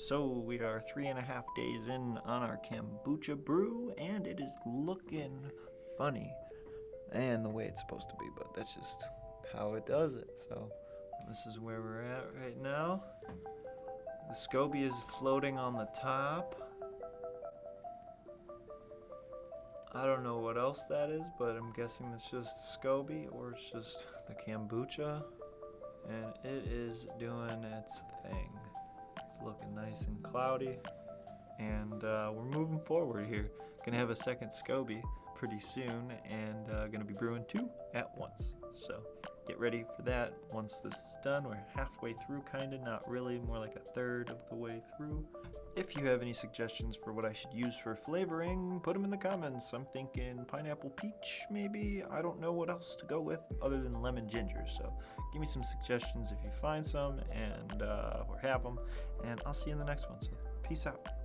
So we are 3.5 days in on our kombucha brew, and it is looking funny, and the way it's supposed to be, but that's just how it does it. So this is where we're at right now. The SCOBY is floating on the top. I don't know what else that is, but I'm guessing it's just SCOBY or it's just the kombucha, and it is doing its thing. It's looking nice and cloudy, and we're moving forward here. Gonna have a second SCOBY pretty soon, and gonna be brewing 2 at once. So get ready for that once this is done. We're halfway through, kinda, not really, more like a third of the way through. If you have any suggestions for what I should use for flavoring, put them in the comments. I'm thinking pineapple peach, maybe. I don't know what else to go with other than lemon ginger, so give me some suggestions if you find some, and or have them, and I'll see you in the next one. So peace out.